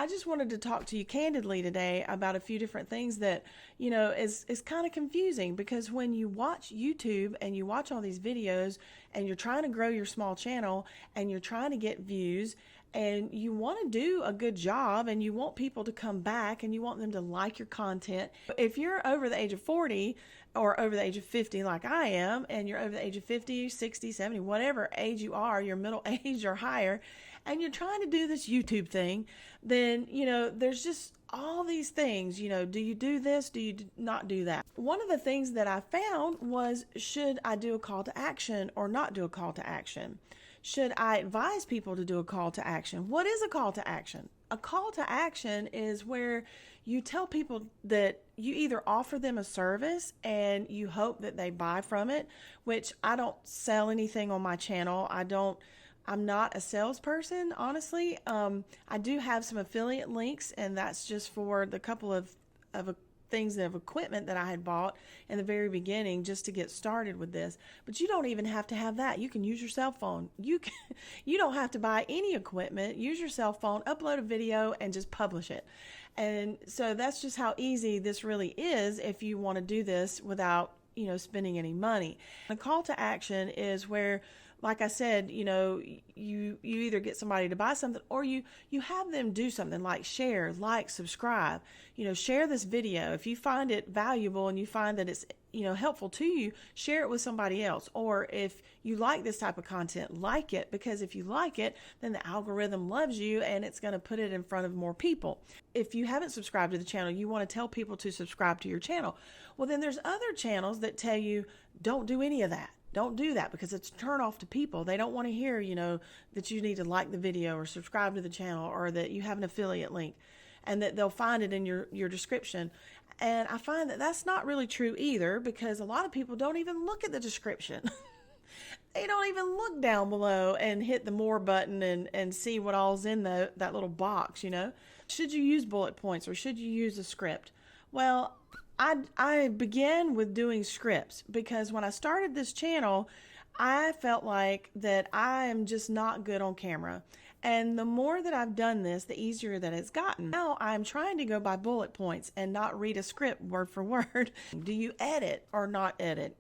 I just wanted to talk to you candidly today about a few different things that, is kind of confusing, because when you watch YouTube and you watch all these videos and you're trying to grow your small channel and you're trying to get views and you want to do a good job and you want people to come back and you want them to like your content. If you're over the age of 40 or over the age of 50 like I am, and you're over the age of 50, 60, 70, whatever age you are, you're middle age or higher, and you're trying to do this YouTube thing, then, there's just all these things, do you do this? Do you not do that? One of the things that I found was, should I do a call to action or not do a call to action? Should I advise people to do a call to action? What is a call to action? A call to action is where you tell people that you either offer them a service and you hope that they buy from it, which I don't sell anything on my channel. I'm not a salesperson, honestly. I do have some affiliate links, and that's just for the couple of things of equipment that I had bought in the very beginning just to get started with this. But you don't even have to have that. You can use your cell phone. You don't have to buy any equipment. Use your cell phone, upload a video, and just publish it. And so that's just how easy this really is if you want to do this without, spending any money. A call to action is where, like I said, you either get somebody to buy something or you have them do something like share, like, subscribe, share this video. If you find it valuable and you find that it's, helpful to you, share it with somebody else. Or if you like this type of content, like it, because if you like it, then the algorithm loves you and it's going to put it in front of more people. If you haven't subscribed to the channel, you want to tell people to subscribe to your channel. Well, then there's other channels that tell you, don't do any of that. Don't do that, because it's a turn off to people. They don't want to hear, that you need to like the video or subscribe to the channel or that you have an affiliate link, and that they'll find it in your description. And I find that that's not really true either, because a lot of people don't even look at the description. They don't even look down below and hit the more button and see what all's in that little box, Should you use bullet points or should you use a script? Well, I began with doing scripts because when I started this channel, I felt like that I am just not good on camera. And the more that I've done this, the easier that it's gotten. Now I'm trying to go by bullet points and not read a script word for word. Do you edit or not edit?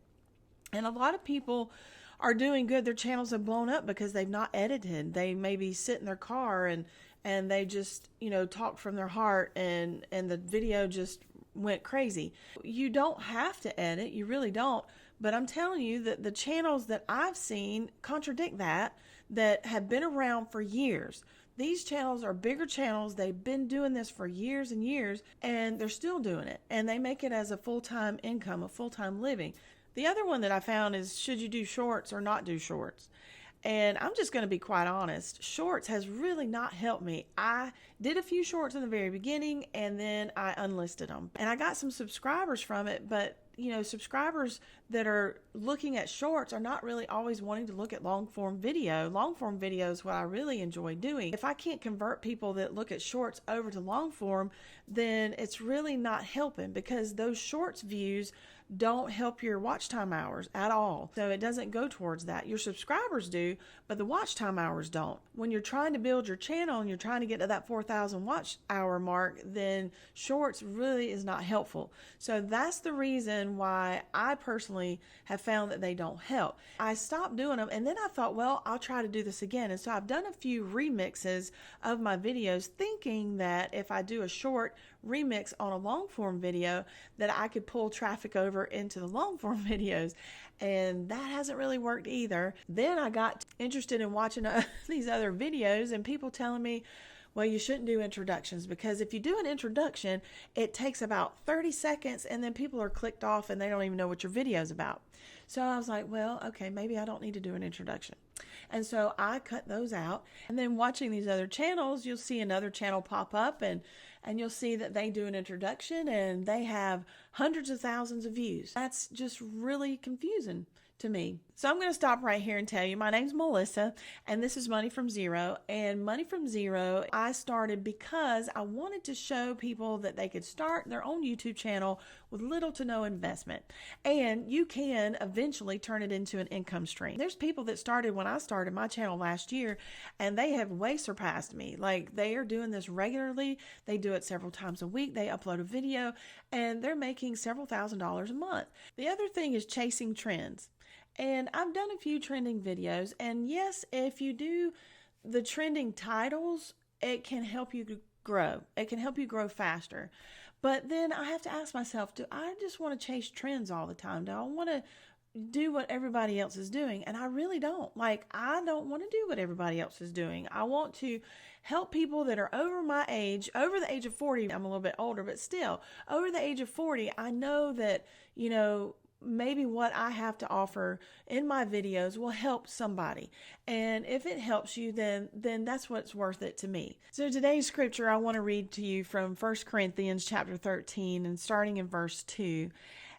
And a lot of people are doing good. Their channels have blown up because they've not edited. They maybe sit in their car and they just, talk from their heart and the video just went crazy. You don't have to edit, you really don't, but I'm telling you that the channels that I've seen contradict that have been around for years. These channels are bigger channels. They've been doing this for years and years, and they're still doing it, and they make it as a full-time income, a full-time living. The other one that I found is, should you do shorts or not do shorts? And I'm just going to be quite honest, shorts has really not helped me. I did a few shorts in the very beginning and then I unlisted them. And I got some subscribers from it, but subscribers that are looking at shorts are not really always wanting to look at long form video. Long form video is what I really enjoy doing. If I can't convert people that look at shorts over to long form, then it's really not helping, because those shorts views don't help your watch time hours at all. So it doesn't go towards that. Your subscribers do, but the watch time hours don't. When you're trying to build your channel and you're trying to get to that 4,000 watch hour mark, then shorts really is not helpful. So that's the reason why I personally have found that they don't help. I stopped doing them, and then I thought, well, I'll try to do this again. And so I've done a few remixes of my videos, thinking that if I do a short remix on a long form video, that I could pull traffic over into the long form videos, and that hasn't really worked either. Then I got interested in watching these other videos and people telling me, well, you shouldn't do introductions, because if you do an introduction, it takes about 30 seconds and then people are clicked off and they don't even know what your video is about. So I was like, well, okay, maybe I don't need to do an introduction. And so I cut those out. And then watching these other channels, you'll see another channel pop up and you'll see that they do an introduction and they have hundreds of thousands of views. That's just really confusing to me. So I'm going to stop right here and tell you, my name's Melissa, and this is Money from Zero. And Money from Zero, I started because I wanted to show people that they could start their own YouTube channel with little to no investment. And you can eventually turn it into an income stream. There's people that started when I started my channel last year, and they have way surpassed me. Like, they are doing this regularly. They do it several times a week. They upload a video, and they're making several $1,000s a month. The other thing is chasing trends. And I've done a few trending videos, and yes, if you do the trending titles, it can help you grow. It can help you grow faster. But then I have to ask myself, do I just want to chase trends all the time? Do I want to do what everybody else is doing? And I really don't. Like, I don't want to do what everybody else is doing. I want to help people that are over my age, over the age of 40. I'm a little bit older, but still, over the age of 40, I know that, maybe what I have to offer in my videos will help somebody. And if it helps you, then that's what's worth it to me. So today's scripture, I want to read to you from 1 Corinthians chapter 13 and starting in verse 2.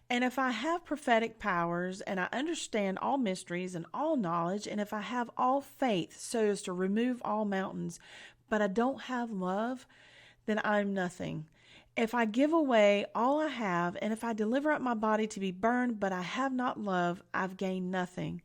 And if I have prophetic powers, and I understand all mysteries and all knowledge, and if I have all faith so as to remove all mountains, but I don't have love, then I'm nothing. If I give away all I have, and if I deliver up my body to be burned, but I have not love, I've gained nothing.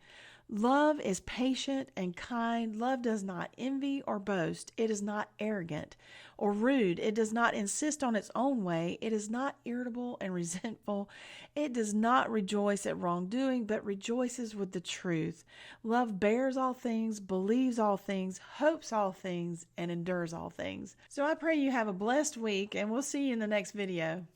Love is patient and kind. Love does not envy or boast. It is not arrogant or rude. It does not insist on its own way. It is not irritable and resentful. It does not rejoice at wrongdoing, but rejoices with the truth. Love bears all things, believes all things, hopes all things, and endures all things. So I pray you have a blessed week, and we'll see you in the next video.